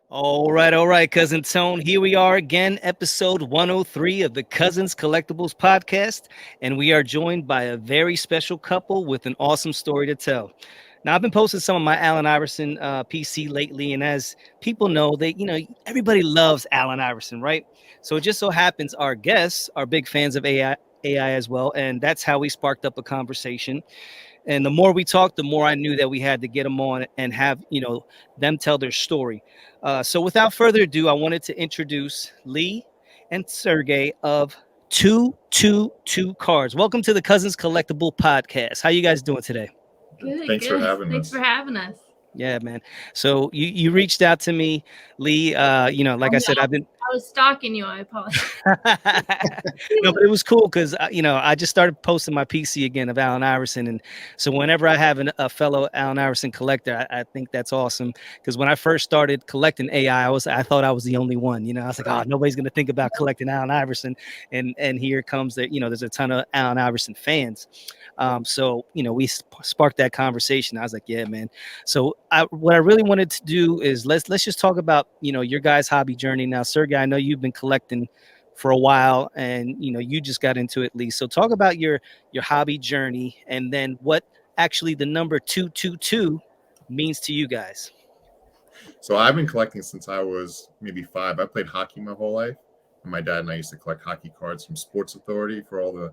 All right, Cousin Tone. Here we are again, episode 103 of the Cousins Collectibles podcast. And we are joined by a very special couple with an awesome story to tell. Now, I've been posting some of my Allen Iverson PC lately. And as people know, everybody loves Allen Iverson, right? So it just so happens our guests are big fans of AI as well. And that's how we sparked up a conversation. And the more we talked, the more I knew that we had to get them on and have them tell their story. So without further ado, I wanted to introduce Lee and Sergey of 222 Cards. Welcome to the Cousins Collectible Podcast. How you guys doing today? Good. Thanks for having Thanks us. for having us. Yeah, man. So you reached out to me, Lee. Like I said, I was stalking you. I apologize. No, but it was cool because I just started posting my PC again of Allen Iverson, and so whenever I have a fellow Allen Iverson collector, I think that's awesome. Because when I first started collecting AI, I thought I was the only one. I was like, oh, nobody's gonna think about collecting Allen Iverson, and here comes that. There's a ton of Allen Iverson fans. So we sparked that conversation. I was like, yeah, man. So what I really wanted to do is let's just talk about your guys' hobby journey. Now, Sergey, I know you've been collecting for a while, and you just got into it, Lee. So talk about your hobby journey, and then what actually the number 222 means to you guys. So I've been collecting since I was maybe 5. I played hockey my whole life, and my dad and I used to collect hockey cards from Sports Authority for all the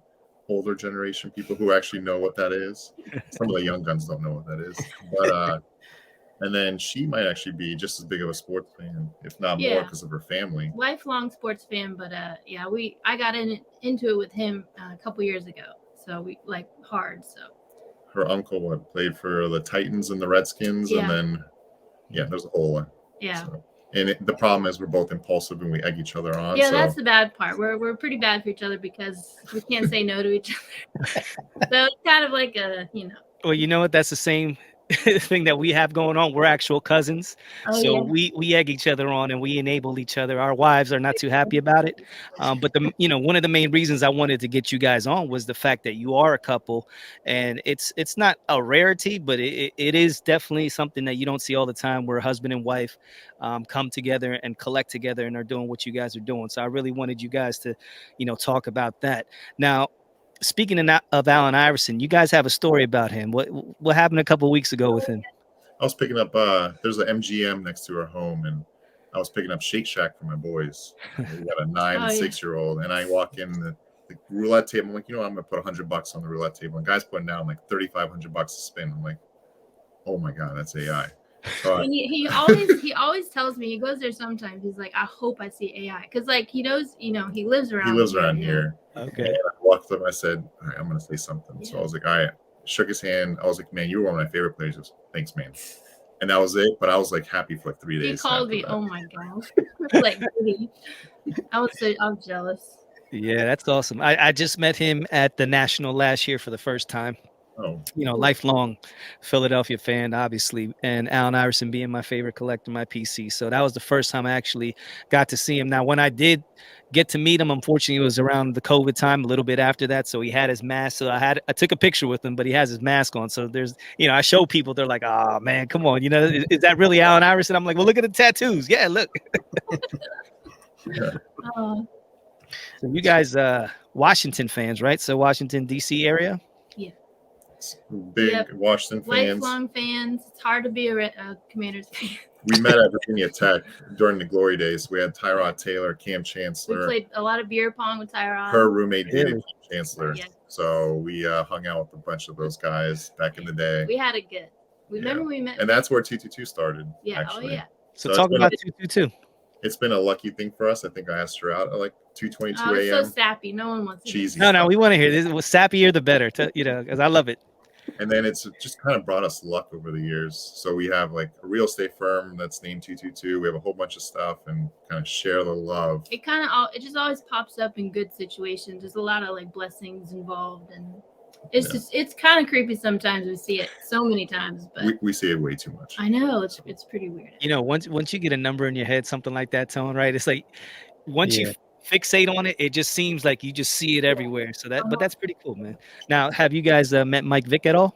older generation people who actually know what that is. Some of the young guns don't know what that is, but and then she might actually be just as big of a sports fan, if not more, because of her family. Lifelong sports fan, but I got into it with him a couple years ago, so we like hard. So her uncle played for the Titans and the Redskins, and then there's a whole one. Yeah. So, and the problem is we're both impulsive and we egg each other on. Yeah, so that's the bad part. We're pretty bad for each other because we can't say no to each other. So it's kind of like Well, you know what? That's the same thing that we have going on. We're actual cousins, so we egg each other on and we enable each other. Our wives are not too happy about it, but one of the main reasons I wanted to get you guys on was the fact that you are a couple, and it's not a rarity, but it is definitely something that you don't see all the time, where husband and wife come together and collect together and are doing what you guys are doing. So I really wanted you guys to talk about that. Now, speaking of Allen Iverson, you guys have a story about him. What happened a couple of weeks ago with him? I was picking up there's an MGM next to our home, and I was picking up Shake Shack for my boys. We got a 9 and 6-year-old, and I walk in the roulette table. I'm like, I'm gonna put $100 on the roulette table, and guys putting down like $3,500 to spin. I'm like, oh my god, that's AI. He always tells me, he goes there sometimes, he's like, I hope I see AI, because like he knows, he lives around here. Okay. And I walked up, I said, all right, I'm gonna say something. So I was like, all right, shook his hand. I was like, man, you were one of my favorite players. He goes, thanks, man. And that was it. But I was like happy for like 3 days. He called me, oh my gosh. Like, I was jealous. Yeah, that's awesome. I just met him at the National last year for the first time. Oh. Lifelong Philadelphia fan, obviously, and Allen Iverson being my favorite collector, my PC. So that was the first time I actually got to see him. Now, when I did get to meet him, unfortunately, it was around the COVID time, a little bit after that. So he had his mask. So I took a picture with him, but he has his mask on. So there's, I show people, they're like, oh man, come on. Is that really Allen Iverson? I'm like, well, look at the tattoos. Yeah, look. So you guys, Washington fans, right? So Washington, D.C. area? Yeah. Big Washington fans. Lifelong fans. It's hard to be a Commanders fan. We met at Virginia Tech during the glory days. We had Tyrod Taylor, Cam Chancellor. We played a lot of beer pong with Tyrod. Her roommate dated Cam Chancellor. Yeah. So we hung out with a bunch of those guys back in the day. We had it good. Remember we met. And that's where 222 started. Yeah. Actually. Oh, yeah. So talk about 222. It's been a lucky thing for us. I think I asked her out at like 2:22 a.m. It's so sappy. No one wants to. Cheesy. No, we want to hear this. Was sappier the better, because I love it. And then it's just kind of brought us luck over the years. So we have like a real estate firm that's named 222. We have a whole bunch of stuff and kind of share the love. It just always pops up in good situations. There's a lot of like blessings involved, and it's kind of creepy sometimes. We see it so many times, but we see it way too much. I know it's pretty weird. Once you get a number in your head, something like that, Tone, right? It's like once you fixate on it, it just seems like you just see it everywhere. So but that's pretty cool, man. Now, have you guys met Mike Vick at all?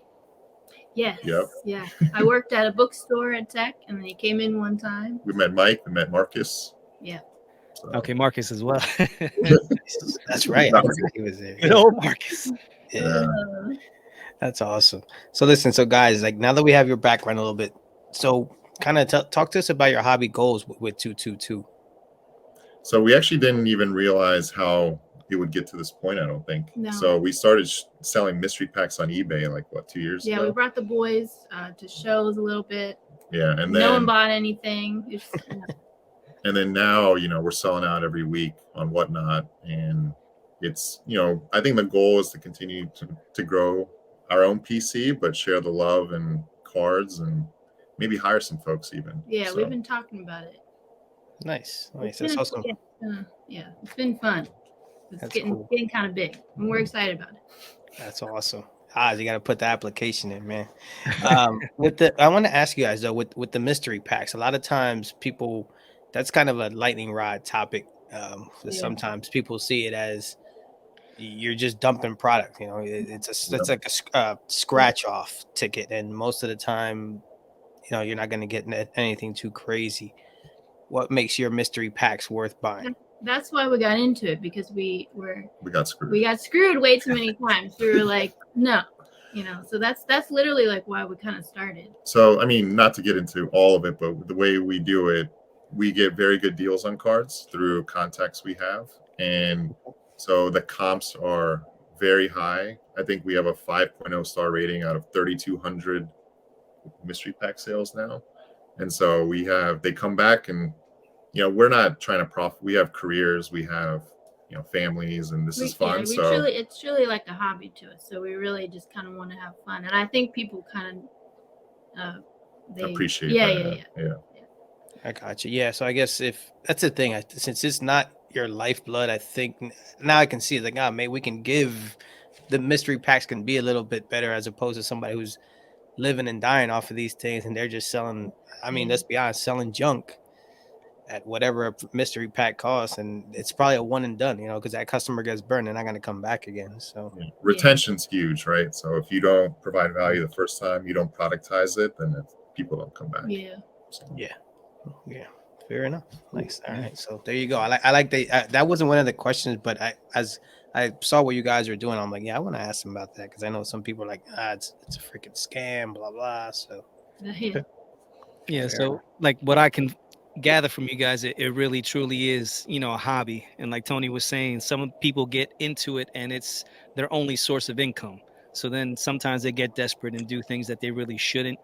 Yes. Yep. Yeah. I worked at a bookstore at Tech, and then he came in one time. We met Mike. We met Marcus. Yeah. So, Okay, Marcus as well. That's right. I forgot he was there. Good old Marcus. Yeah, Uh, that's awesome. So listen, so guys, like now that we have your background a little bit, so kind of talk to us about your hobby goals with 222. So we actually didn't even realize how it would get to this point, I don't think. No. So we started selling mystery packs on eBay like what, 2 years yeah, ago? we brought the boys to shows a little bit. Yeah, and No one then bought anything. and then now, we're selling out every week on Whatnot, and it's, I think the goal is to continue to grow our own PC, but share the love and cards and maybe hire some folks even. Yeah, So, we've been talking about it. Nice. It's That's been- awesome. Yeah, it's been fun. It's That's getting cool. kind of big, and we're excited about it. That's awesome. You got to put the application in, man. I want to ask you guys though, with the mystery packs, a lot of times people, that's kind of a lightning rod topic. Yeah. Sometimes people see it as you're just dumping product. It's like a scratch off ticket, and most of the time, you're not going to get anything too crazy. What makes your mystery packs worth buying? That's why we got into it, because we got screwed. We got screwed way too many times. We were like, no, so that's literally like why we kind of started. So, not to get into all of it, but the way we do it, we get very good deals on cards through contacts we have. And so the comps are very high. I think we have a 5.0 star rating out of 3,200 mystery pack sales now. And so they come back and, we're not trying to profit. We have careers, we have, families, and this is fun. It's truly like a hobby to us. So we really just kind of want to have fun. And I think people kind of, appreciate that. Yeah. I got you. Yeah. So I guess if that's the thing, since it's not your lifeblood, I think now I can see it's like, maybe we can give the mystery packs can be a little bit better as opposed to somebody who's living and dying off of these things and they're just selling. Let's be honest, selling junk at whatever a mystery pack costs, and it's probably a one and done, because that customer gets burned, they're not going to come back again. So retention's huge, right? So if you don't provide value the first time, you don't productize it, then people don't come back. Yeah. So. Yeah. Fair enough. Nice. All right. So there you go. I like that wasn't one of the questions, but as I saw what you guys are doing, I'm like, yeah, I want to ask them about that because I know some people are like, it's a freaking scam, blah blah. So Yeah. So like what I can gather from you guys, it really truly is, a hobby. And like Tony was saying, some people get into it and it's their only source of income. So then sometimes they get desperate and do things that they really shouldn't.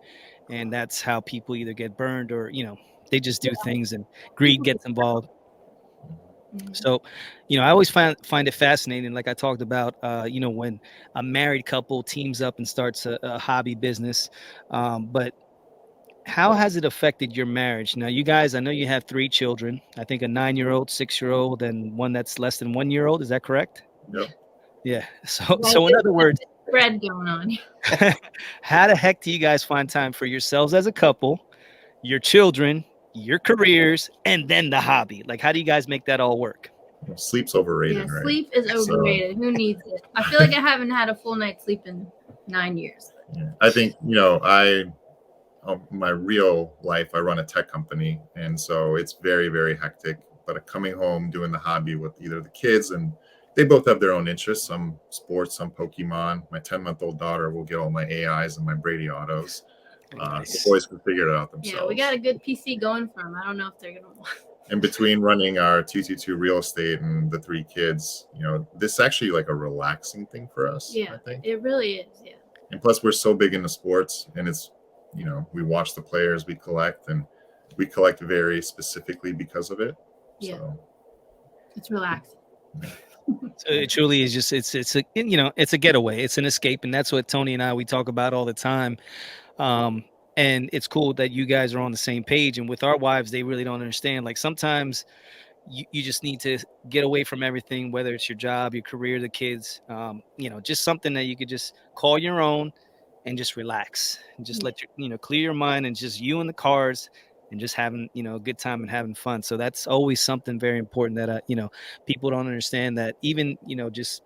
And that's how people either get burned or, they just do things and greed gets involved. So, I always find it fascinating. Like I talked about, when a married couple teams up and starts a hobby business. But how has it affected your marriage? Now, you guys, I know you have 3 children. I think a 9-year-old, 6-year-old, and one that's less than 1-year-old. Is that correct? Yep. Yeah. So in other words, spread going on. How the heck do you guys find time for yourselves as a couple, your children, your careers, and then the hobby? Like, how do you guys make that all work? Well, sleep's overrated, Yeah, right? sleep is overrated. Who needs it? I feel like I haven't had a full night's sleep in 9 years. Yeah. I think, my real life, I run a tech company, and so it's very, very hectic. But coming home, doing the hobby with either the kids, and they both have their own interests, some sports, some Pokemon. My 10-month-old daughter will get all my AIs and my Brady autos. Nice. The boys can figure it out themselves. Yeah, we got a good PC going for them. I don't know if they're going to want. And between running our 222 real estate and the 3 kids, this is actually like a relaxing thing for us. Yeah, I think it really is. Yeah. And plus, we're so big into sports, and it's, we watch the players, we collect very specifically because of it. Yeah. So. It's relaxing. So it truly is just it's a it's a getaway, it's an escape, and that's what Tony and I we talk about all the time. And it's cool that you guys are on the same page. And with our wives, they really don't understand. Like sometimes you just need to get away from everything, whether it's your job, your career, the kids, just something that you could just call your own and just relax and just let you, clear your mind and just you and the cars and just having, a good time and having fun. So that's always something very important that, people don't understand that even, just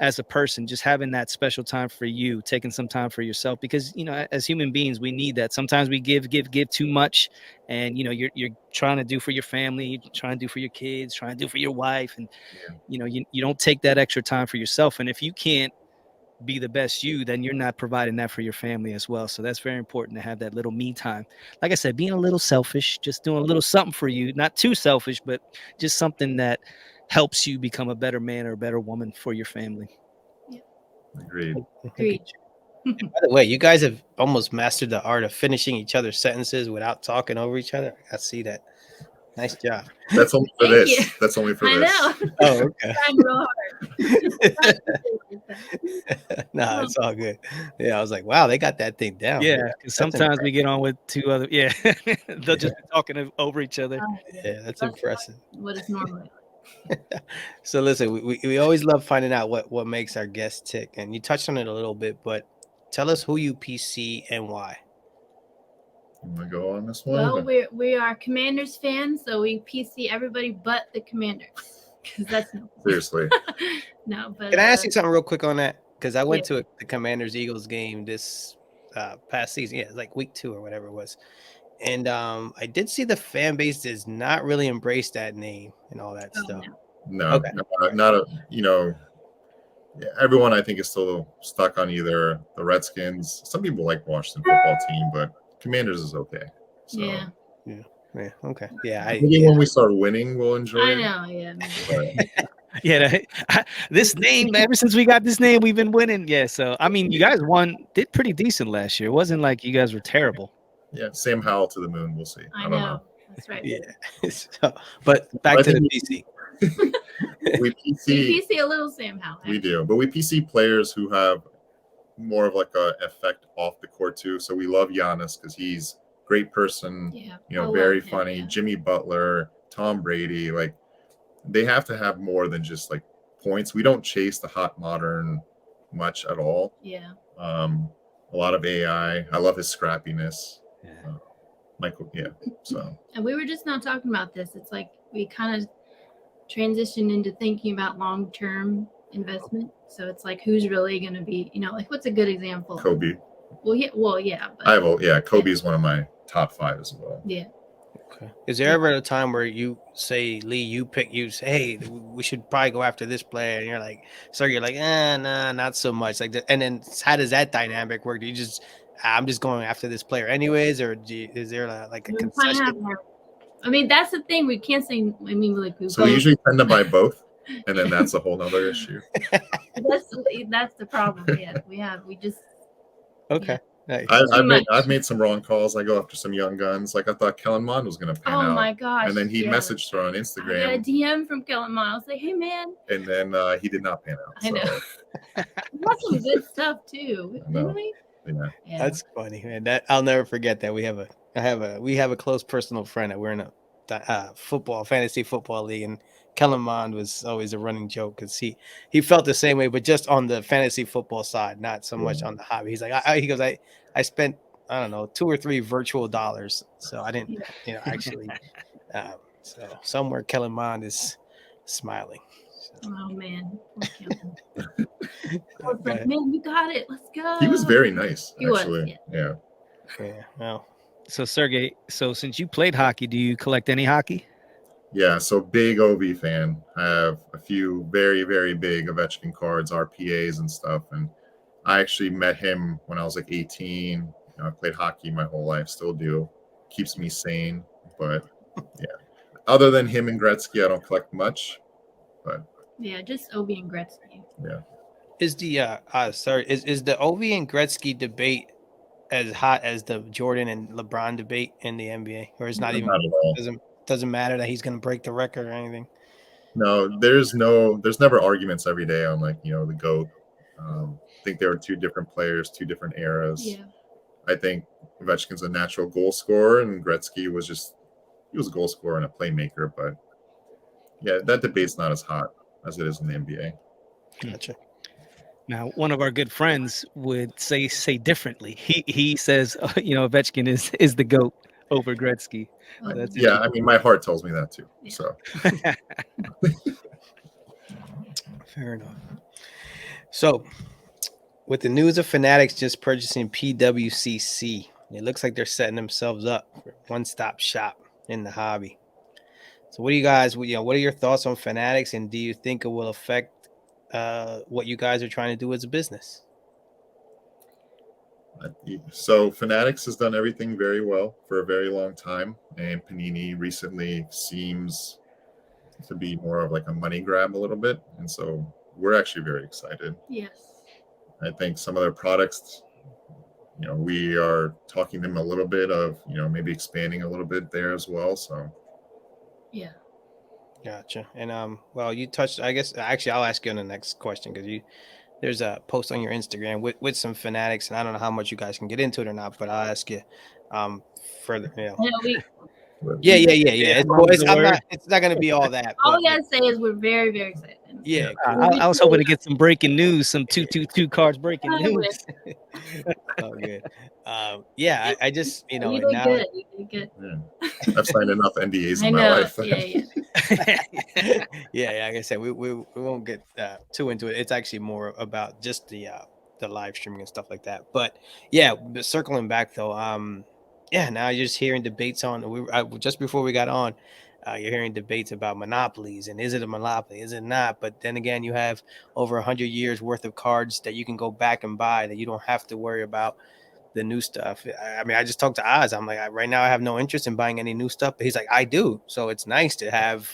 as a person, just having that special time for you, taking some time for yourself, because as human beings, we need that. Sometimes we give too much, and you're trying to do for your family, trying to do for your kids, trying to do for your wife, and you don't take that extra time for yourself. And if you can't be the best you, then you're not providing that for your family as well. So that's very important to have that little me time. Like I said, being a little selfish, just doing a little something for you, not too selfish, but just something that helps you become a better man or a better woman for your family. Agreed. Agreed. By the way, you guys have almost mastered the art of finishing each other's sentences without talking over each other. I see that. Nice job. That's only for Thank this. you. That's only for I this. know. Oh, okay. Trying real hard. No, it's all good. Yeah, I was like, wow, they got that thing down. Yeah, because sometimes we impressive. get on with two other. Yeah, they'll just be talking over each other. Yeah, that's impressive. What is normal? So listen, we always love finding out what makes our guests tick, and you touched on it a little bit, but tell us who you PC and why. You want to go on this one? Well, we are Commanders fans, so we PC everybody but the Commanders, because that's no. Seriously. No, but Can I ask you something real quick on that? Because I went Yeah. to the Commanders Eagles game this past season. Yeah, like week 2 or whatever it was. And I did see the fan base does not really embrace that name and all that stuff. No. No, Okay. not a, everyone I think is still stuck on either the Redskins. Some people like Washington football team, but Commanders is okay. So Yeah. Yeah. Okay. Yeah. maybe when we start winning, we'll enjoy I it. know. Yeah. But Yeah, this name, ever since we got this name, we've been winning. Yeah, so I mean, you guys did pretty decent last year. It wasn't like you guys were terrible. yeah, Sam Howell to the moon. We'll see. I don't know. That's right. Yeah. So, but back I to the think PC. We We PC, PC a little Sam Howell. we do, but we PC players who have more of like a effect off the court too. So we love Giannis because he's a great person. Yeah. I Very love him, funny. yeah. Jimmy Butler, Tom Brady, like they have to have more than just like points. We don't chase the hot modern much at all. Yeah. A lot of AI. I love his scrappiness. Yeah. Michael, yeah. So And we were just now talking about this. It's like we kind of transitioned into thinking about long-term investment. So it's like, who's really going to be, like what's a good example? Kobe. Well, yeah. But I have Kobe is one of my top 5 as well. yeah. Okay. Is there ever a time where you say, Lee, you say, hey, we should probably go after this player, and you're like, nah, not so much. Like, and then how does that dynamic work? Do you just, I'm just going after this player anyways, or is there a We concession? kinda have- I mean, that's the thing. We can't say. I mean, like we So we usually tend to buy both, and then that's a whole nother issue. that's the problem. Yeah, we just. Okay. Nice. I've made some wrong calls. I go after some young guns. Like I thought Kellen Mond was going to pan Oh out. my gosh! And then he yeah. messaged her on I got a Instagram, DM from Kellen Miles. Like, hey man. and then he did not pan out. I know. So, That's some good stuff too. I know. Didn't we? yeah. That's funny, man. That I'll never forget that. We have a close personal friend that we're in a fantasy football league, and Kellen Mond was always a running joke because he felt the same way, but just on the fantasy football side, not so much on the hobby. He's like, he goes, I spent, I don't know, 2 or 3 virtual dollars, so I didn't, actually. So somewhere Kellen Mond is smiling. So. Oh man. I was like, man, you got it. Let's go. He was very nice. He was, actually. Yeah. Yeah. Well. So Sergey, since you played hockey, do you collect any hockey? Yeah, so big OV fan. I have a few very, very big Ovechkin cards, RPAs and stuff. And I actually met him when I was like 18. I played hockey my whole life, still do. Keeps me sane. But yeah, other than him and Gretzky, I don't collect much. But yeah, just Obi and Gretzky. Yeah. Is the is the Ovi and Gretzky debate as hot as the Jordan and LeBron debate in the NBA, or is not even Not at all. doesn't matter that he's going to break the record or anything? No, there's never arguments every day on like the GOAT. I think there were 2 different players, 2 different eras. Yeah. I think Ovechkin's a natural goal scorer, and Gretzky was a goal scorer and a playmaker. But yeah, that debate's not as hot as it is in the NBA. Gotcha. Now, one of our good friends would say differently. He says, Ovechkin is the GOAT over Gretzky. Oh, That's Yeah, I mean, my heart tells me that too. Yeah. So Fair enough. So, with the news of Fanatics just purchasing PWCC, it looks like they're setting themselves up for one-stop shop in the hobby. So, what do you guys, what are your thoughts on Fanatics, and do you think it will affect what you guys are trying to do as a business? So Fanatics has done everything very well for a very long time, and Panini recently seems to be more of like a money grab a little bit, and so we're actually very excited. Yes. I think some of their products, we are talking to them a little bit of, maybe expanding a little bit there as well. So Yeah. Gotcha. And well, you touched. I guess actually, I'll ask you on the next question because there's a post on your Instagram with some Fanatics, and I don't know how much you guys can get into it or not, but I'll ask you further. I know Yeah. It's long as the word. It's not gonna be all that. all But we gotta say is we're very, very excited. yeah, I was hoping to get some breaking news, some 222 cards breaking I news. oh good. Yeah, I just You and did now good. You did good. yeah. I've signed enough NDAs I in my know. life. yeah, like I said, we won't get too into it. It's actually more about just the live streaming and stuff like that. But yeah, circling back though, yeah, now you're just hearing debates on. Just before we got on, you're hearing debates about monopolies and is it a monopoly, is it not? But then again, you have over 100 years worth of cards that you can go back and buy that you don't have to worry about the new stuff. I mean, I just talked to Oz. I'm like, right now I have no interest in buying any new stuff, but he's like, I do. So it's nice to have.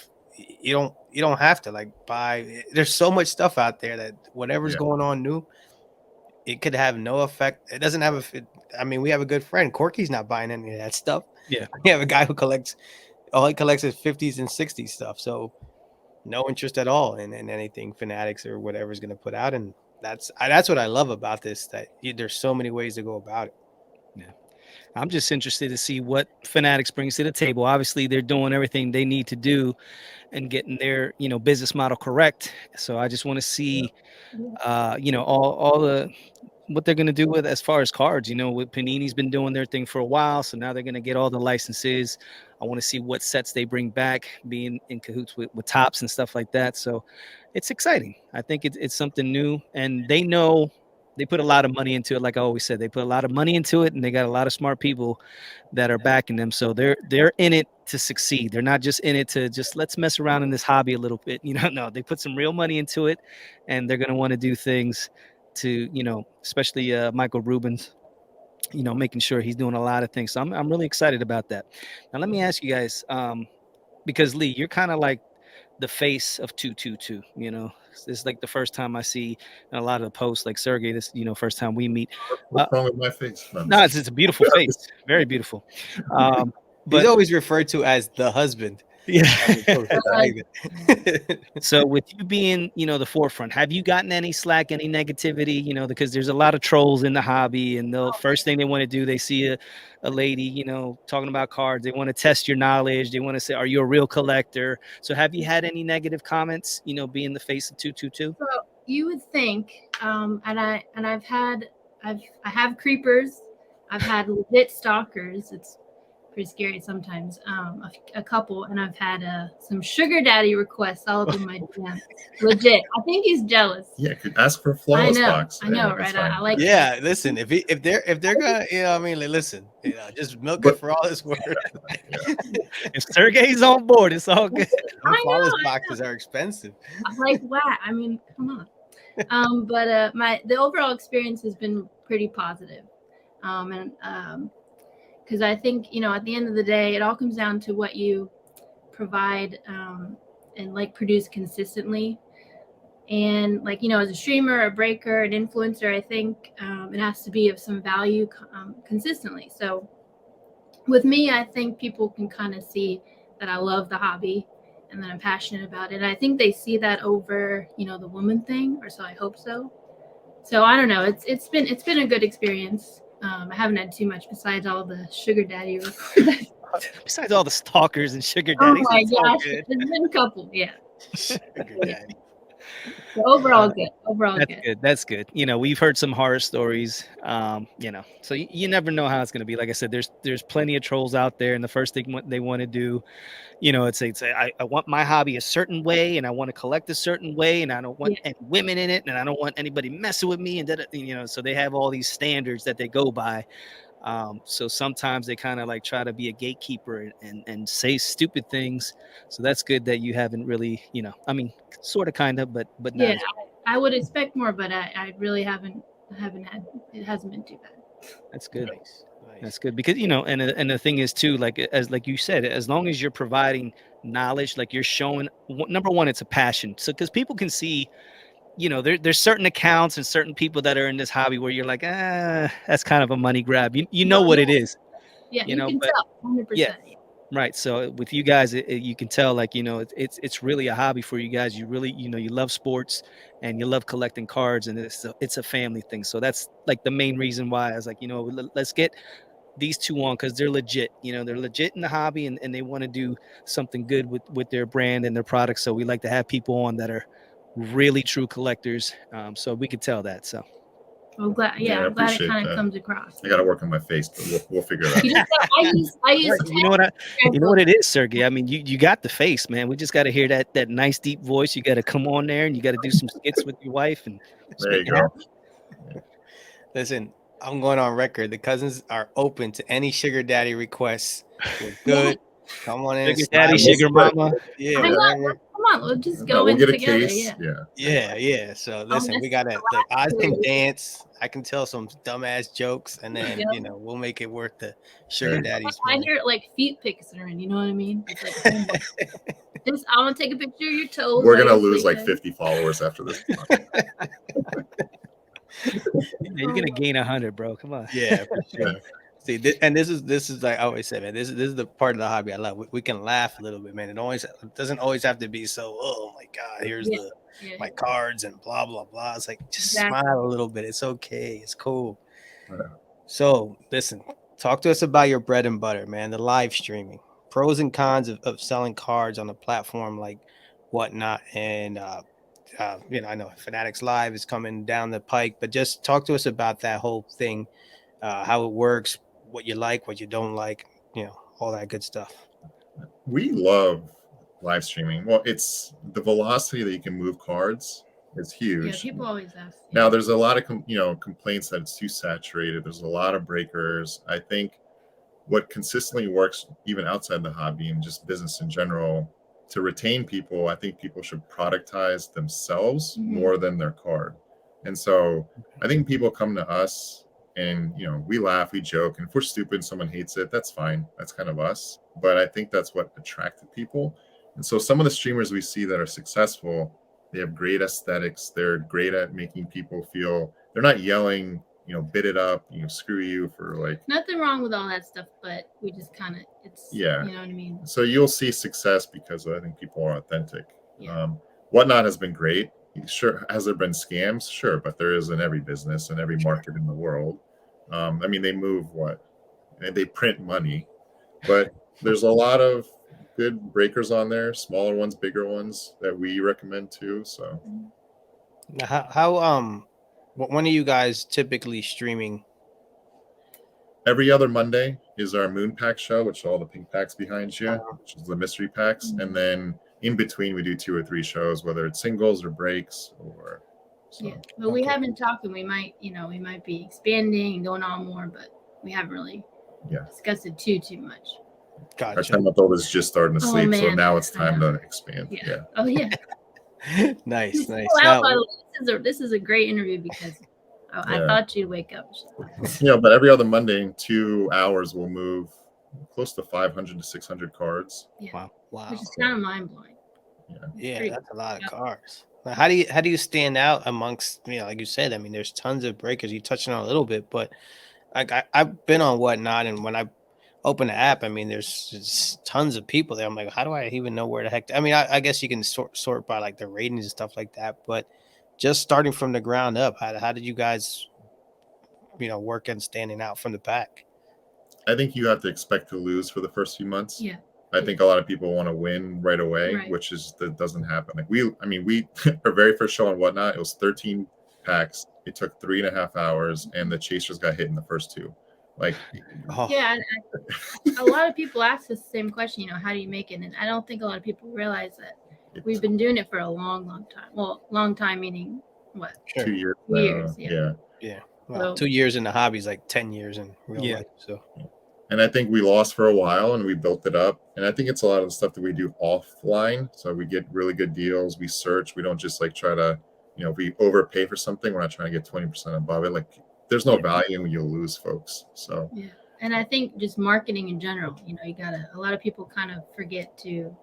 You don't have to like buy. There's so much stuff out there that whatever's going on new, it could have no effect. It doesn't have I mean, we have a good friend. Corky's not buying any of that stuff. Yeah. We have a guy who collects. All he collects is 50s and 60s stuff. So no interest at all in anything Fanatics or whatever's going to put out. And that's what I love about this. That there's so many ways to go about it. Yeah. I'm just interested to see what Fanatics brings to the table. Obviously, they're doing everything they need to do and getting their, business model correct. So I just want to see, all the what they're going to do with as far as cards. With Panini's been doing their thing for a while, so now they're going to get all the licenses. I want to see what sets they bring back, being in cahoots with Tops and stuff like that. So it's exciting. I think it's something new, and they know they put a lot of money into it. Like I always said, they put a lot of money into it, and they got a lot of smart people that are backing them. So they're in it to succeed. They're not just in it to just let's mess around in this hobby a little bit. No, they put some real money into it, and they're going to want to do things to, especially Michael Rubens, making sure he's doing a lot of things. So I'm really excited about that. Now, let me ask you guys, because Lee, you're kind of like the face of 222, it's like the first time I see a lot of the posts, like Sergey, this, first time we meet. What's wrong with my face? No, it's a beautiful face. Very beautiful. But he's always referred to as the husband. Yeah. Like So with you being, the forefront, have you gotten any slack, any negativity, because there's a lot of trolls in the hobby, and the first thing they want to do, they see a lady, talking about cards. They want to test your knowledge. They want to say, are you a real collector? So have you had any negative comments, being the face of 222? So you would think, and I have creepers. I've had legit stalkers. It's pretty scary sometimes. A couple, and I've had some sugar daddy requests all up in my DM. Legit. I think he's jealous. Yeah, could ask for a flawless box. I know, right? I like. Yeah, listen. If they're gonna, I mean, listen. Just milk it for all it's worth. If Sergey's on board, it's all good. Flawless boxes are expensive. Like what? I mean, come on. But the overall experience has been pretty positive, and because I think, at the end of the day, it all comes down to what you provide and like produce consistently. And like, as a streamer, a breaker, an influencer, I think it has to be of some value consistently. So with me, I think people can kind of see that I love the hobby and that I'm passionate about it. And I think they see that over, the woman thing, or so I hope so. So I don't know. It's been a good experience. I haven't had too much besides all the sugar daddy requests. Besides all the stalkers and sugar daddies. Oh my gosh, there's been a couple, yeah. Sugar daddy. So overall good. Overall That's good. good. That's good. We've heard some horror stories. So you never know how it's going to be. Like I said, there's plenty of trolls out there, and the first thing what they want to do, it's I want my hobby a certain way, and I want to collect a certain way, and I don't want Yeah. any women in it, and I don't want anybody messing with me, and so they have all these standards that they go by. So sometimes they kind of like try to be a gatekeeper and say stupid things. So that's good that you haven't really, I mean, sort of, kind of, but not Yeah, as I would expect more, but I really haven't had it hasn't been too bad. That's good. Nice. That's good because and the thing is too, like you said, as long as you're providing knowledge, like you're showing, number one, it's a passion. So because people can see, there's certain accounts and certain people that are in this hobby where you're like, that's kind of a money grab. You know what it is, Yeah, you can but tell 100%. yeah, right. So with you guys, you can tell, like, it's really a hobby for you guys. You really, you love sports and you love collecting cards, and it's a family thing. So that's like the main reason why I was like, let's get these two on, because they're legit. They're legit in the hobby, and they want to do something good with their brand and their products. So we like to have people on that are really true collectors. So we could tell that. So I'm glad. Yeah, I I'm glad it appreciate kind of that. comes across. I got to work on my face, but we'll figure it out. You just I use you know what it is, Sergey. I mean, you got the face, man. We just got to hear that nice deep voice. You got to come on there, and you got to do some skits with your wife, and just There make you it happen. go. Listen, I'm going on record. The cousins are open to any sugar daddy requests. We're good. Come on in. Sugar slide daddy, in. sugar mama. Yeah, I'm not, whatever. come on, we'll just go We'll in get a together. case. Yeah. Yeah. So listen, we just got to look. I relax. can dance. I can tell some dumbass jokes, and then Yeah. we'll make it worth the sugar daddies. I Man. hear like feet picturing, you know what I mean? It's like, just I want to take a picture of your toes. We're gonna lose like 50 followers after this. Yeah, you're gonna gain 100, bro. Come on. Yeah, for sure. See, this is like I always say, man. This is the part of the hobby I love. We can laugh a little bit, man. It doesn't always have to be so. Oh my God, here's my cards and blah blah blah. It's like just smile a little bit. It's okay. It's cool. Yeah. So listen, talk to us about your bread and butter, man. The live streaming, pros and cons of selling cards on a platform like Whatnot, and I know Fanatics Live is coming down the pike, but just talk to us about that whole thing, how it works, what you like, what you don't like, all that good stuff. We love live streaming. Well, it's the velocity that you can move cards is huge. Yeah, people always ask. Now, there's a lot of complaints that it's too saturated. There's a lot of breakers. I think what consistently works, even outside the hobby and just business in general, to retain people, I think people should productize themselves more than their card. And so I think people come to us and, we laugh, we joke, and if we're stupid, someone hates it, that's fine. That's kind of us. But I think that's what attracted people. And so some of the streamers we see that are successful, they have great aesthetics. They're great at making people feel, they're not yelling, bid it up, screw you for like. Nothing wrong with all that stuff, but we just kind of, you know what I mean? So you'll see success because I think people are authentic. Yeah. Whatnot has been great. Sure. Has there been scams? Sure. But there is in every business and every market in the world. They move they print money, but there's a lot of good breakers on there, smaller ones, bigger ones that we recommend too. So when are you guys typically streaming? Every other Monday is our Moon Pack show, which is all the pink packs behind you, which is the mystery packs. And then in between, we do 2 or 3 shows, whether it's singles or breaks or. So. Yeah, but we haven't talked, and we might be expanding and going on more, but we haven't really discussed it too much. Gotcha. Our 10-month-old is just starting to sleep, so now it's time to expand. Yeah. Oh yeah. Nice. Wow, by the way, this is a great interview because I thought you'd wake up. But every other Monday in 2 hours we'll move close to 500 to 600 cards. Yeah. Wow. Which is kind of mind blowing. Yeah, that's a lot of cards. How do you stand out amongst, like you said, there's tons of breakers. You touched on a little bit, but I've been on Whatnot, and when I open the app, there's just tons of people there. I'm like, how do I even know where the heck? I guess you can sort by like the ratings and stuff like that, but just starting from the ground up, how did you guys, work and standing out from the pack? I think you have to expect to lose for the first few months. Yeah. I think a lot of people want to win right away, Right. which is that doesn't happen. Like we our very first show on Whatnot, it was 13 packs. It took 3.5 hours, and the chasers got hit in the first two. Like, Oh, Yeah, a lot of people ask us the same question. You know, how do you make it? And I don't think a lot of people realize that we've been doing it for a long, long time. Well, long time meaning what? sure. 2 years. 2 years, yeah. Yeah. Well, So- 2 years in the hobby is like 10 years in real Yeah. life. So And I think we lost for a while, and we built it up. And I think it's a lot of the stuff that we do offline. So we get really good deals. We search. We don't just like try to, if we overpay for something, we're not trying to get 20% above it. Like, there's no value when you'll lose folks. So Yeah. And I think just marketing in general, a lot of people kind of forget to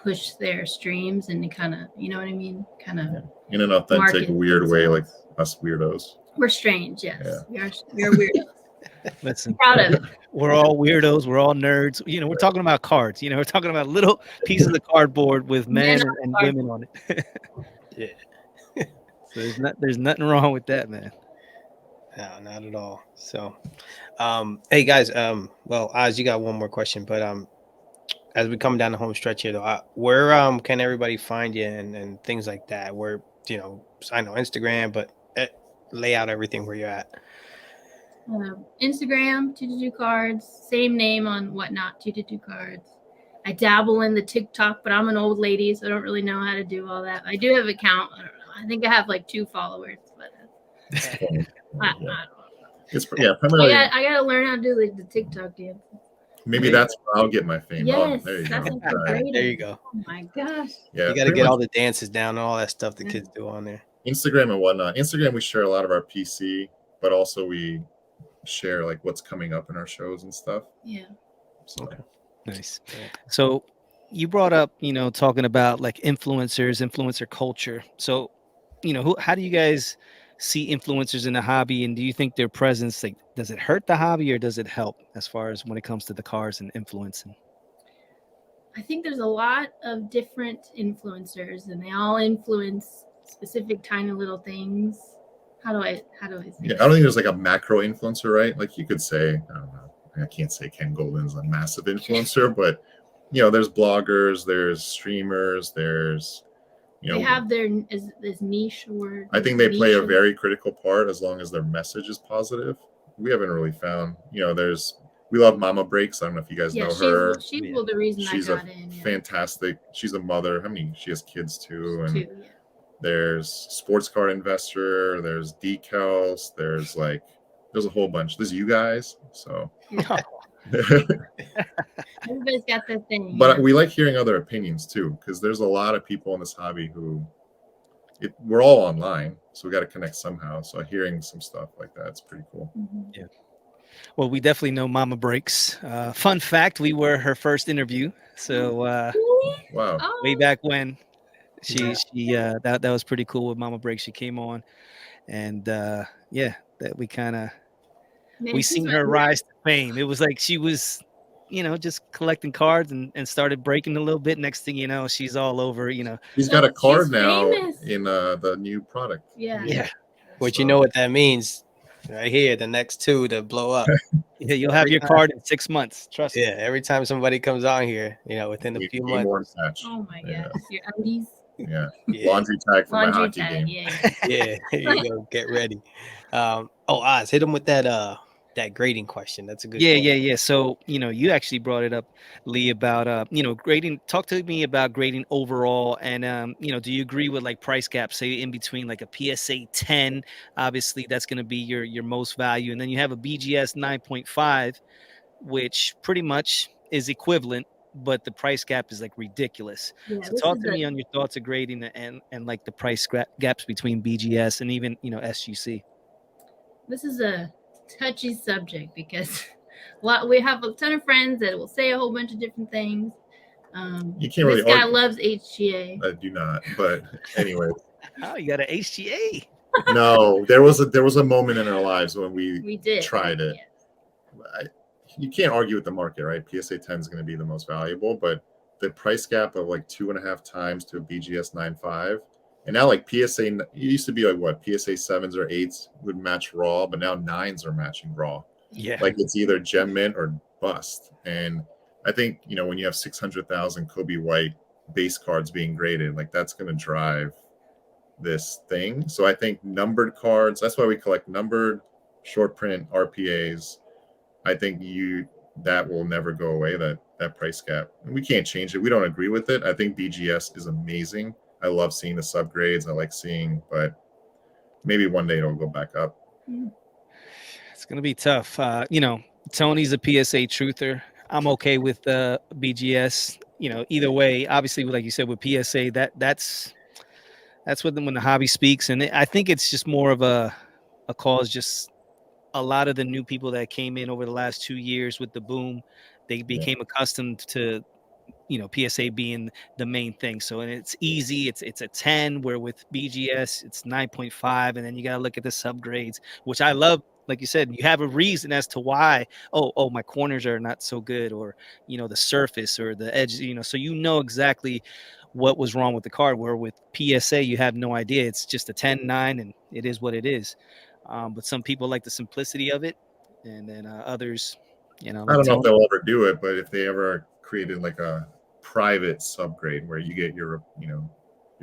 push their streams and kind of, you know what I mean? Kind of, in an authentic, market weird way, like themselves. us weirdos. We're strange. Yes. Yeah. We are weirdos. Listen, Proud of it. we're all weirdos. We're all nerds. We're talking about cards. We're talking about little pieces of cardboard with men Men and on women on it. yeah. So there's nothing wrong with that, man. No, not at all. So, hey guys, well, Oz, you got one more question, but as we come down the home stretch here, though, where can everybody find you and things like that? Where I know Instagram, but lay out everything where you're at. Instagram, 222 cards, same name on Whatnot, 222 cards. I dabble in the TikTok, but I'm an old lady, so I don't really know how to do all that. I do have an account. I don't know. I think I have like 2 followers, but I don't know. It's primarily. I gotta learn how to do like the TikTok dance. Maybe that's where I'll get my fame. Yes, There you that's go. like great. There you go. Oh my gosh. Yeah, You got to pretty get much all the dances down and all that stuff the Yeah. kids do on there. Instagram and Whatnot. Instagram, we share a lot of our PC, but also we share like what's coming up in our shows and stuff. Yeah. So Nice. So you brought up, talking about like influencers, influencer culture. So, how do you guys see influencers in the hobby, and do you think their presence, like, does it hurt the hobby or does it help as far as when it comes to the cars and influencing? I think there's a lot of different influencers, and they all influence specific tiny little things. How do I say I don't think there's like a macro influencer, right? Like you could say, I don't know, I can't say Ken Golden's a massive influencer, but there's bloggers, there's streamers, there's they have their this niche word. I think they play a very critical part as long as their message is positive. We haven't really found, we love Mama Breaks. I don't know if you guys know her. She's the reason She's I got in. Yeah. Fantastic. She's a mother. She has kids too. And Yeah. there's sports car investor. There's decals. There's a whole bunch. There's you guys. So Everybody's got their thing. But we like hearing other opinions too, because there's a lot of people in this hobby who we're all online, so we got to connect somehow. So hearing some stuff like that's pretty cool. Mm-hmm. Yeah. Well, we definitely know Mama Breaks. Fun fact: we were her first interview. So Wow. Oh. way back when, that was pretty cool with Mama Breaks. She came on, and that we kind of. We seen her rise to fame. It was like she was, just collecting cards and started breaking a little bit. Next thing you know, she's all over, She's got a card she's now famous. in the new product. Yeah. But you know what that means right here, the next 2 to blow up. Yeah, you'll have your card in 6 months. Trust me. Yeah, every time somebody comes on here, within a few months. Oh my gosh. Your undies. Yeah. Yeah. Laundry tag for my Laundry hockey tag. game. Yeah. Yeah, here you go. Get ready. Oz, hit him with that grading question. That's a good one. Yeah. So, you actually brought it up, Lee, about grading. Talk to me about grading overall, and do you agree with like price gaps, say in between like a PSA 10, obviously that's going to be your most value, and then you have a BGS 9.5, which pretty much is equivalent, but the price gap is like ridiculous. Yeah, So talk to me on your thoughts of grading and like the price gaps between BGS and even SGC. This is a touchy subject because we have a ton of friends that will say a whole bunch of different things. You can't really this guy argue. loves HGA. I do not, but anyway. Oh, you got an HGA. No, there was a moment in our lives when we did tried it. Yeah. You can't argue with the market, right? PSA 10 is going to be the most valuable, but the price gap of like 2.5 times to a BGS 9.5, and now like PSA, it used to be like what PSA 7s or 8s would match raw, but now 9s are matching raw. Yeah. Like it's either gem mint or bust, and I think, when you have 600,000 Kobe White base cards being graded, like that's going to drive this thing. So I think numbered cards, that's why we collect numbered short print RPAs. I think that will never go away, that price gap. And we can't change it. We don't agree with it. I think BGS is amazing. I love seeing the subgrades. I like seeing, but maybe one day it'll go back up. It's gonna be tough. Tony's a PSA truther. I'm okay with the BGS. Either way, obviously, like you said, with PSA, that's when the hobby speaks, and I think it's just more of a cause. Just a lot of the new people that came in over the last 2 years with the boom, they became accustomed to PSA being the main thing. So, and it's easy. It's a 10, where with BGS it's 9.5, and then you got to look at the subgrades, which I love. Like you said, you have a reason as to why. Oh, my corners are not so good, or the surface or the edge. So exactly what was wrong with the card. Where with PSA, you have no idea. It's just a 10, 9, and it is what it is. But some people like the simplicity of it, and then others, I like don't know Tony. if they'll ever do it, but if they ever created like a private subgrade where you get your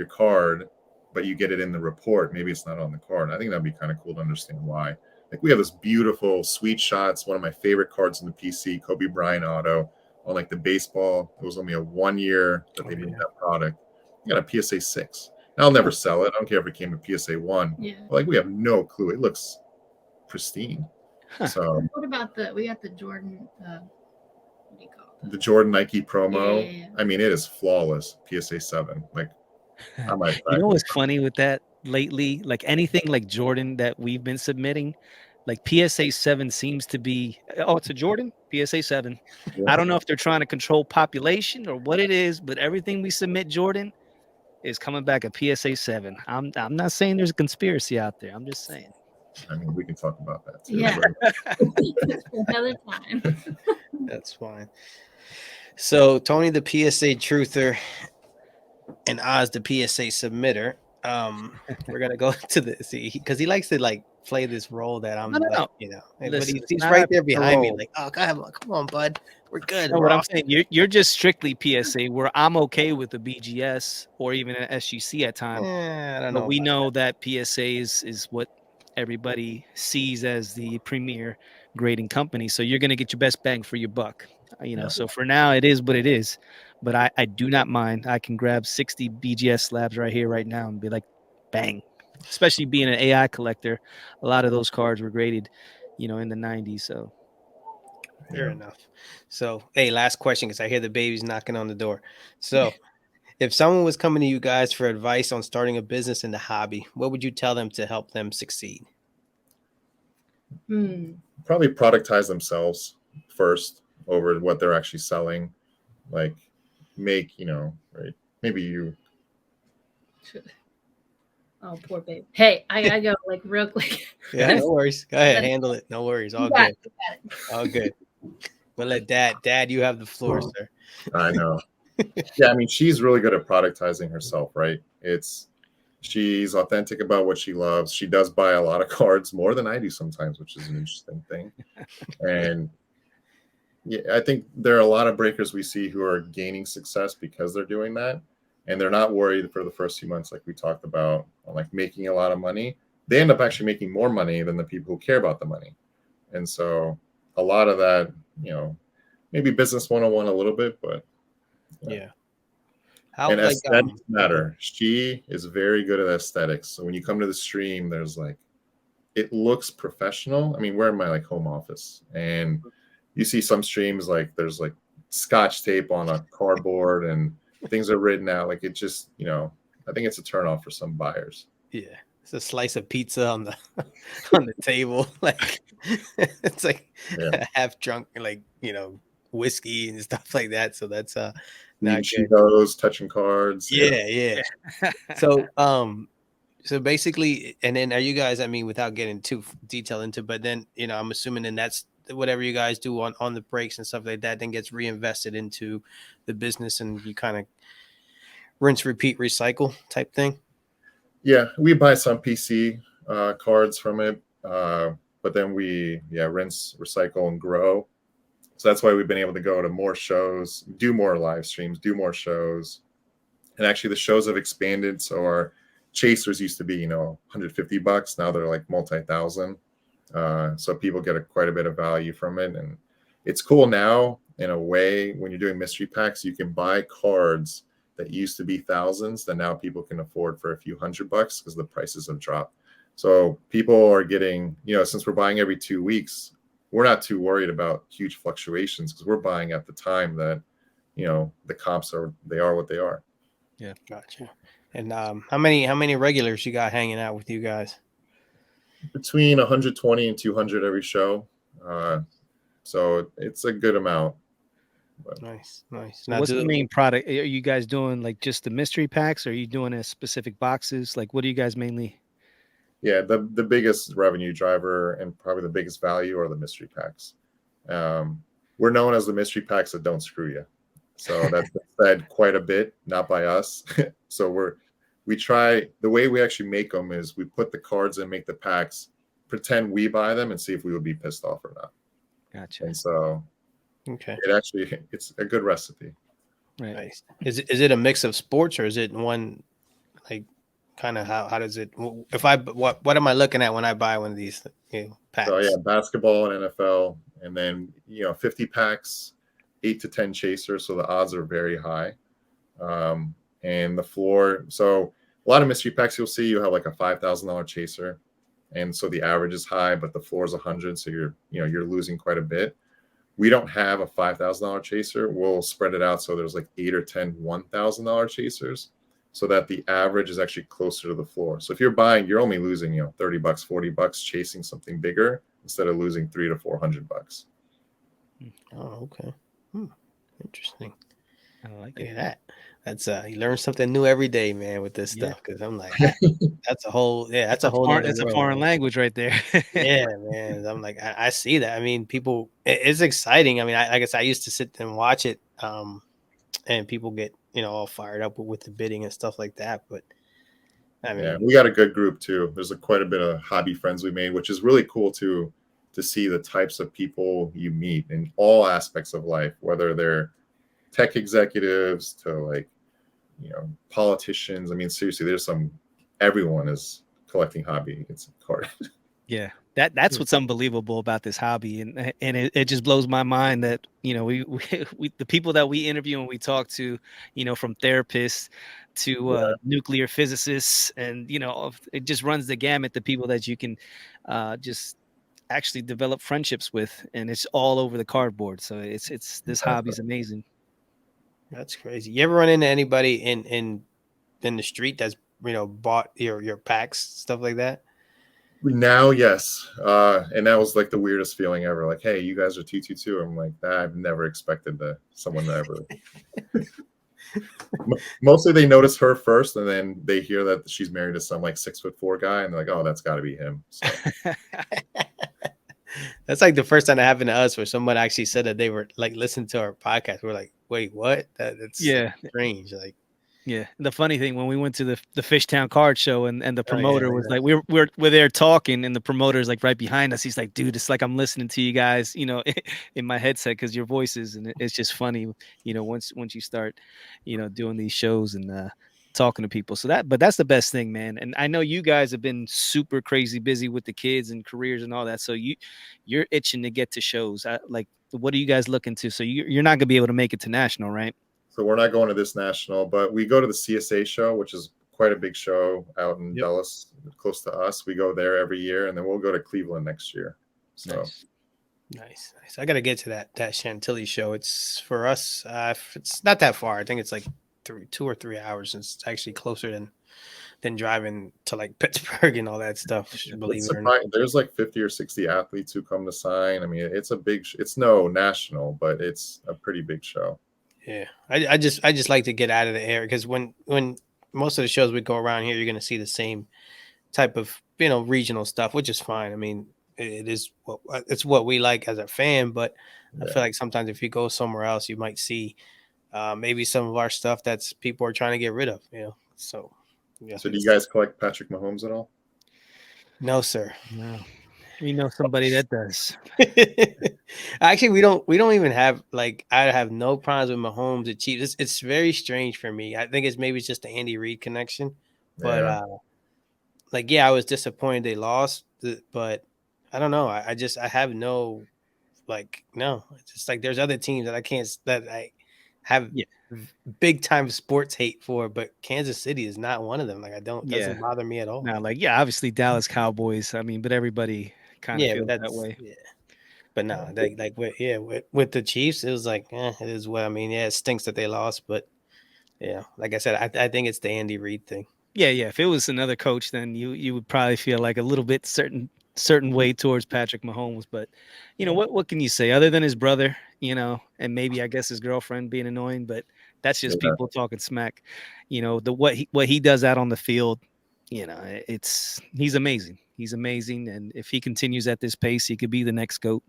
card, but you get it in the report, maybe it's not on the card. I think that'd be kind of cool to understand why. Like we have this beautiful Sweet Shots, one of my favorite cards in the PC, Kobe Bryant auto, on like the baseball. It was only a 1 year that they made that product. You got a PSA 6. I'll never sell it. I don't care if it came to PSA 1. Yeah. Like we have no clue. It looks pristine. So what about we got the Jordan, what do you call it? The Jordan Nike promo. Yeah. I mean, it is flawless. PSA 7. Like I might You know what's funny with that lately? Like anything like Jordan that we've been submitting, like PSA 7 seems to be, it's a Jordan, PSA 7. Yeah. I don't know if they're trying to control population or what it is, but everything we submit Jordan is coming back a PSA 7. I'm not saying there's a conspiracy out there. I'm just saying. I mean, we can talk about that too. Yeah. Another time. That's fine. So Tony, the PSA truther, and Oz, the PSA submitter. We're gonna go to because he likes to like play this role that I'm, No. but Listen, he's right there behind me, like, oh, come on, bud, we're good. No, what I'm saying, you're just strictly PSA, where I'm okay with the BGS or even an SGC at times. I don't know. But we know that PSA is what everybody sees as the premier grading company. So you're going to get your best bang for your buck. So for now, it is what it is. But I do not mind. I can grab 60 BGS slabs right here, right now, and be like, bang. Especially being an AI collector, a lot of those cards were graded, in the 90s. So fair enough. So, hey, last question, because I hear the baby's knocking on the door. So, if someone was coming to you guys for advice on starting a business in the hobby, what would you tell them to help them succeed? Probably productize themselves first over what they're actually selling. Like make, right? Maybe you. Oh, poor baby. Hey, I gotta go like real quick. Yeah, no worries. Go ahead, handle it. No worries. All good. All good. We'll let Dad, you have the floor, sir. I know. Yeah, I mean, she's really good at productizing herself, right? She's authentic about what she loves. She does buy a lot of cards, more than I do sometimes, which is an interesting thing. And yeah, I think there are a lot of breakers we see who are gaining success because they're doing that. And they're not worried for the first few months, like we talked about, on like making a lot of money. They end up actually making more money than the people who care about the money. And so a lot of that, maybe business 101 a little bit, but yeah. And aesthetics matter. She is very good at aesthetics. So when you come to the stream, there's like, it looks professional. I mean, we're in my like home office, and you see some streams like there's like Scotch tape on a cardboard and things are written out. Like it just, I think it's a turnoff for some buyers. Yeah, it's a slice of pizza on the table. Like it's like half drunk, like whiskey and stuff like that. So that's not Cheetos, touching cards. Yeah. So basically, and then are you guys, I mean, without getting too detailed into, but then, I'm assuming then that's whatever you guys do on the breaks and stuff like that, then gets reinvested into the business and you kind of rinse, repeat, recycle type thing. Yeah. We buy some PC cards from it. But then we, rinse, recycle, and grow. So that's why we've been able to go to more shows, do more live streams, do more shows. And actually the shows have expanded. So our chasers used to be, $150. Now they're like multi-thousand. So people get quite a bit of value from it. And it's cool now in a way when you're doing mystery packs, you can buy cards that used to be thousands that now people can afford for a few $100 because the prices have dropped. So people are getting, since we're buying every 2 weeks, we're not too worried about huge fluctuations because we're buying at the time that, the comps are what they are. Yeah, gotcha. And how many regulars you got hanging out with you guys? Between 120 and 200 every show. So it's a good amount. But Nice. so what's the main product? Are you guys doing like just the mystery packs? Or are you doing a specific boxes? Like, what do you guys mainly? Yeah, the biggest revenue driver and probably the biggest value are the mystery packs. We're known as the mystery packs that don't screw you. So that's been said quite a bit, not by us. So we try, the way we actually make them is we put the cards in, make the packs, pretend we buy them and see if we would be pissed off or not. Gotcha. And so okay, it's a good recipe. Right. Nice. Is it a mix of sports or is it one like kind of how does it? If what am I looking at when I buy one of these packs? So yeah, basketball and NFL, and then 50 packs, 8 to 10 chasers, so the odds are very high. And the floor, so a lot of mystery packs you'll see you have like a $5,000 chaser, and so the average is high, but the floor is 100, so you're losing quite a bit. We don't have a $5,000 chaser. We'll spread it out so there's like 8 or 10 $1,000 chasers, so that the average is actually closer to the floor. So if you're buying, you're only losing $30, $40 chasing something bigger instead of losing $300 to $400. Oh, okay. Interesting. I like Look it. at that. That's you learn something new every day, man, with this stuff. Because I'm like, that's a whole That's a whole nother a world, foreign man. language right there. Yeah, man. I'm like, I see that. I mean, people, it's exciting. I mean, I guess I used to sit and watch it, and people get all fired up with the bidding and stuff like that. But I mean, Yeah, we got a good group too. There's quite a bit of hobby friends we made, which is really cool to see the types of people you meet in all aspects of life, whether they're tech executives to like politicians. I mean, seriously, everyone is collecting hobby. It's hard. Yeah, that's what's unbelievable about this hobby, and it just blows my mind that we the people that we interview and we talk to, from therapists to nuclear physicists, and it just runs the gamut. The people that you can just actually develop friendships with, and it's all over the cardboard. So it's this hobby's amazing. that's crazy. You ever run into anybody in the street that's bought your packs, stuff like that? Now, yes. And that was like the weirdest feeling ever. Like, hey, you guys are 222. I'm like, I've never expected someone to ever. Mostly they notice her first, and then they hear that she's married to some like 6'4" guy, and they're like, oh, that's got to be him. So. That's like the first time that happened to us, where someone actually said that they were like listening to our podcast. We're like, wait, what? That's strange. Like, yeah. The funny thing, when we went to the Fishtown card show, and the promoter was like, we're there talking, and the promoter's like right behind us. He's like, dude, it's like I'm listening to you guys, in my headset because your voices, and it's just funny, once you start, doing these shows and talking to people. So that's the best thing, man. And I know you guys have been super crazy busy with the kids and careers and all that. So you're itching to get to shows. Like, what are you guys looking to? So you're not gonna be able to make it to national, right? So we're not going to this national, but we go to the CSA show, which is quite a big show out in Dulles, close to us. We go there every year, and then we'll go to Cleveland next year. So nice. I got to get to that Chantilly show. It's for us. It's not that far. I think it's like 2 or 3 hours. And it's actually closer than driving to like Pittsburgh and all that stuff. Believe it or not, there's like 50 or 60 athletes who come to sign. I mean, it's a big. It's no national, but it's a pretty big show. Yeah, I just like to get out of the area, because when most of the shows we go around here, you're going to see the same type of regional stuff, which is fine. I mean, it's what we like as a fan, but I feel like sometimes if you go somewhere else, you might see maybe some of our stuff that's people are trying to get rid of. So do you guys collect Patrick Mahomes at all? No, sir. No. We know somebody that does. Actually, we don't even have like I have no problems with Mahomes and Chiefs. It's very strange for me. I think it's maybe it's just the Andy Reid connection, but Yeah, like yeah, I was disappointed they lost, but I don't know. I just I have no like no. It's just like there's other teams that I can't that I have Yeah. big time sports hate for, but Kansas City is not one of them. Like I don't Yeah. doesn't bother me at all. Now, like, yeah, obviously Dallas Cowboys. I mean, but everybody kind of Yeah, but feels that that's way. yeah. But no, like with the Chiefs, it was like it is what I mean. Yeah, it stinks that they lost, but yeah, like I said, I think it's the Andy Reid thing. Yeah, yeah. If it was another coach, then you would probably feel like a little bit certain way towards Patrick Mahomes. But what can you say other than his brother, and maybe I guess his girlfriend being annoying, but that's just yeah, people talking smack. The what he does out on the field, he's amazing. He's amazing, and if he continues at this pace, he could be the next GOAT.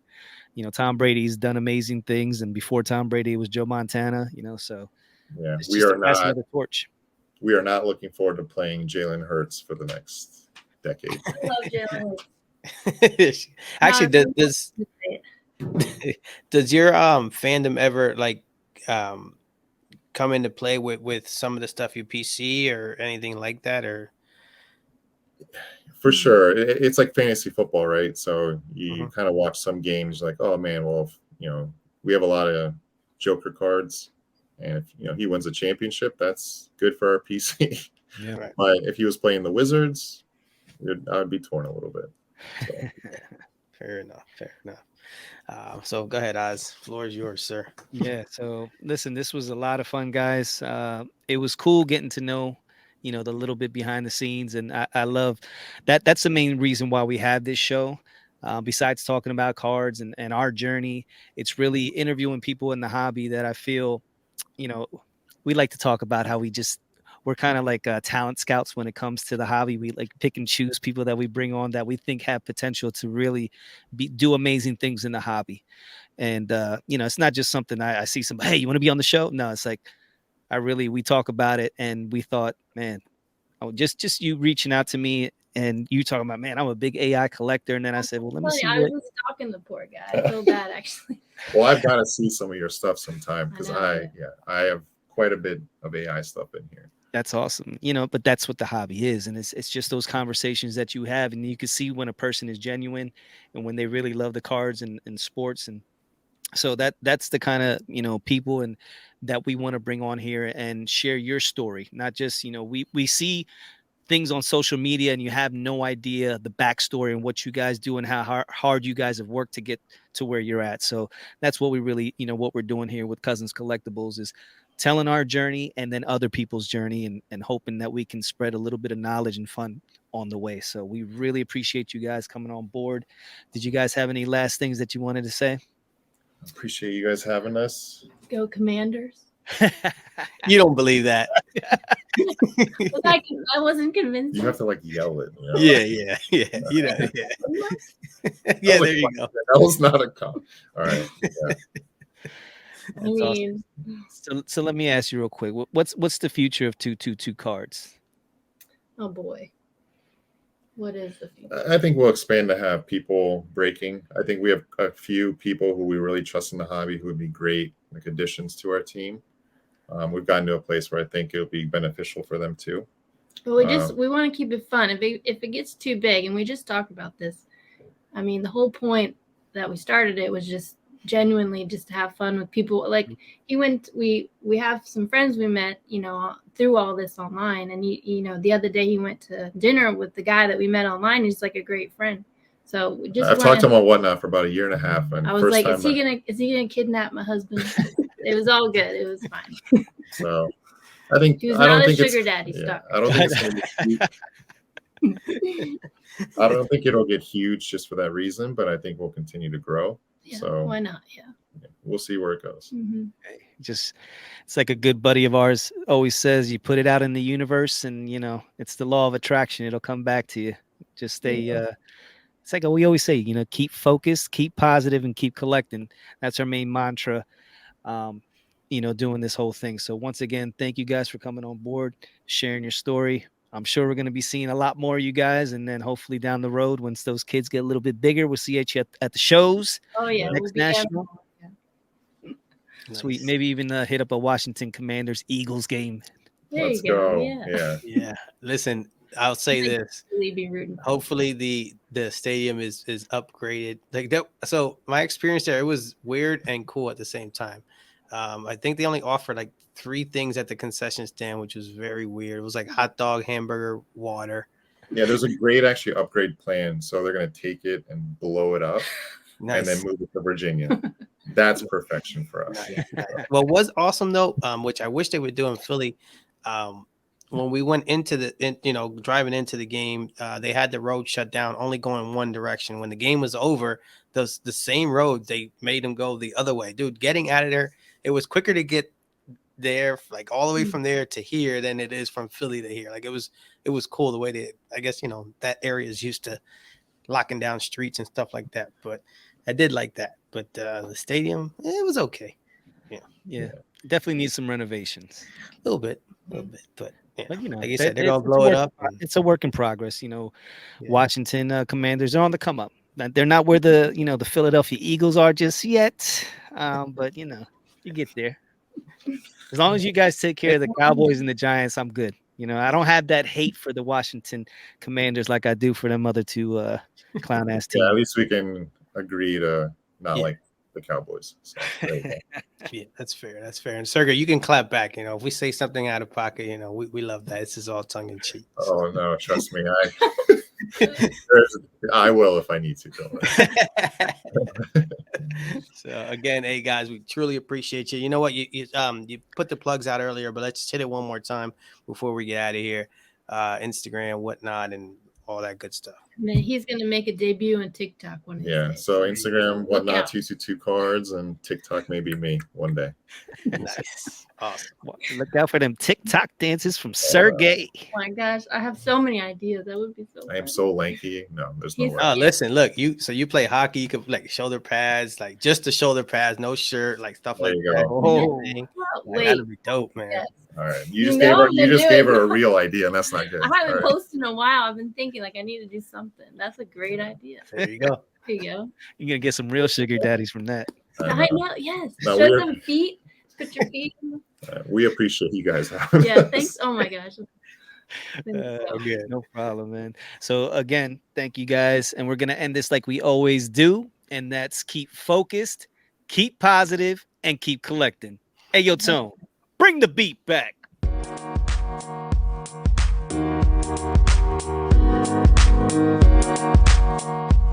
Tom Brady's done amazing things, and before Tom Brady, it was Joe Montana. So yeah. it's just to pass another torch. We are not looking forward to playing Jalen Hurts for the next decade. I love Jalen. Actually, Not a does does your fandom ever like um come into play with some of the stuff you PC or anything like that or For sure, it's like fantasy football, right? So you Mhm. kind of watch some games, like, oh man, well, we have a lot of Joker cards, and if he wins a championship, that's good for our PC. Yeah. Right. But if he was playing the Wizards, I would be torn a little bit. So. Fair enough. Fair enough. So go ahead, Oz. Floor is yours, sir. Yeah. So listen, this was a lot of fun, guys. It was cool getting to know, the little bit behind the scenes, and I love that. That's the main reason why we have this show. Besides talking about cards and our journey, it's really interviewing people in the hobby that I feel, you know, we like to talk about how we're kind of like talent scouts when it comes to the hobby. We like pick and choose people that we bring on that we think have potential to really do amazing things in the hobby. And it's not just something I see somebody, hey, you want to be on the show? No, it's like we talk about it, and we thought, man, just you reaching out to me and you talking about, man, I'm a big AI collector, and then I said, well, let me funny. see I what. was stalking the poor guy. I feel bad actually. Well, I've got to see some of your stuff sometime because I know. I have quite a bit of AI stuff in here. That's awesome, but that's what the hobby is, and it's just those conversations that you have, and you can see when a person is genuine and when they really love the cards and sports, and so that's the kind of people and that we want to bring on here and share your story, not just we see things on social media and you have no idea the backstory and what you guys do and how hard you guys have worked to get to where you're at. So that's what we really, what we're doing here with Cousins Collectibles is telling our journey and then other people's journey and hoping that we can spread a little bit of knowledge and fun on the way. So we really appreciate you guys coming on board. Did you guys have any last things that you wanted to say? Appreciate you guys having us. Go Commanders. You don't believe that. I wasn't convinced. You have to like yell it. Yeah. Yeah. Yeah, there you go. That was not a cop. All right. Yeah. I mean, awesome. So let me ask you real quick. What's the future of 222 cards? oh boy. What is the future? I think we'll expand to have people breaking. I think we have a few people who we really trust in the hobby who would be great like additions to our team. We've gotten to a place where I think it'll be beneficial for them too. But we want to keep it fun. If it gets too big, and we just talked about this, I mean, the whole point that we started it was just genuinely just to have fun with people. Like we have some friends we met, through all this online, and the other day he went to dinner with the guy that we met online. He's like a great friend. So we just I've talked to him on Whatnot for about 1.5 years, and I was like, is he gonna kidnap my husband? It was all good. It was fine. So I think He was I don't not a think sugar it's, daddy yeah, stalker. I don't think it's gonna get huge. I don't think it'll get huge just for that reason, but I think we'll continue to grow. Yeah, So why not? Yeah. we'll see where it goes. Mm-hmm. Just it's like a good buddy of ours always says, you put it out in the universe and it's the law of attraction. It'll come back to you. Just stay it's like we always say, keep focused, keep positive, and keep collecting. That's our main mantra, doing this whole thing. So once again, thank you guys for coming on board, sharing your story. I'm sure we're going to be seeing a lot more of you guys. And then hopefully down the road, once those kids get a little bit bigger, we'll see you at the shows. Oh yeah, Next we'll be national. everywhere. Sweet. Nice. Maybe even hit up a Washington Commanders Eagles game. There Let's you go. go. Yeah. Yeah. Listen, I'll say Like, this. really be rooting for Hopefully the stadium is upgraded. Like that. So my experience there, it was weird and cool at the same time. I think they only offered like 3 things at the concession stand, which was very weird. It was like hot dog, hamburger, water. Yeah, there's a great actually upgrade plan. So they're going to take it and blow it up Nice. and then move it to Virginia. That's perfection for us. Nice, nice. What was awesome though, which I wish they would do in Philly, when we went into driving into the game, they had the road shut down, only going one direction. When the game was over, the same road they made them go the other way. Dude, getting out of there, it was quicker to get there, like all the way from there to here, than it is from Philly to here. Like it was cool the way they, I guess, that area is used to locking down streets and stuff like that. But I did like that. But the stadium, it was okay. Yeah. Definitely needs some renovations. A little bit. But yeah, But like you said, they're gonna blow it up. It's a work in progress. Washington Commanders are on the come up. They're not where the the Philadelphia Eagles are just yet. But you get there. As long as you guys take care of the Cowboys and the Giants, I'm good. I don't have that hate for the Washington Commanders like I do for them other two clown ass teams. Yeah, at least we can agree to not like the Cowboys. So, there you go. Yeah, that's fair. That's fair. And Sergey, you can clap back. If we say something out of pocket, we love that. This is all tongue in cheek. Oh no, trust me, I will if I need to. So again, hey guys, we truly appreciate you. You know what? You put the plugs out earlier, but let's just hit it one more time before we get out of here. Instagram, whatnot, and all that good stuff. And then he's gonna make a debut on TikTok one day. Yeah, so Instagram, Look whatnot, out. 222 cards, and TikTok maybe me one day. Nice. Awesome. Look out for them TikTok dances from Sergey. Oh my gosh, I have so many ideas. That would be so I am fun. so lanky. No, there's no He's- way. Oh, listen, look, you play hockey, you could like shoulder pads, like just the shoulder pads, no shirt, like stuff There like you that. go. Oh. Like, Wait, that'd be dope, man. Yeah. All right, You you just know gave her. You to just do gave it. her a real idea, and that's not good. I haven't All right. posted in a while. I've been thinking like I need to do something. That's a great idea. There you go. Here you go. You're gonna get some real sugar daddies from that. I know. Yes. No, Show we're- some feet. Put your feet. We appreciate you guys having Yeah. us. Thanks. Oh my gosh. Okay, no problem, man. So again, thank you guys, and we're gonna end this like we always do, and that's keep focused, keep positive, and keep collecting. Hey, yo, Tone, bring the beat back.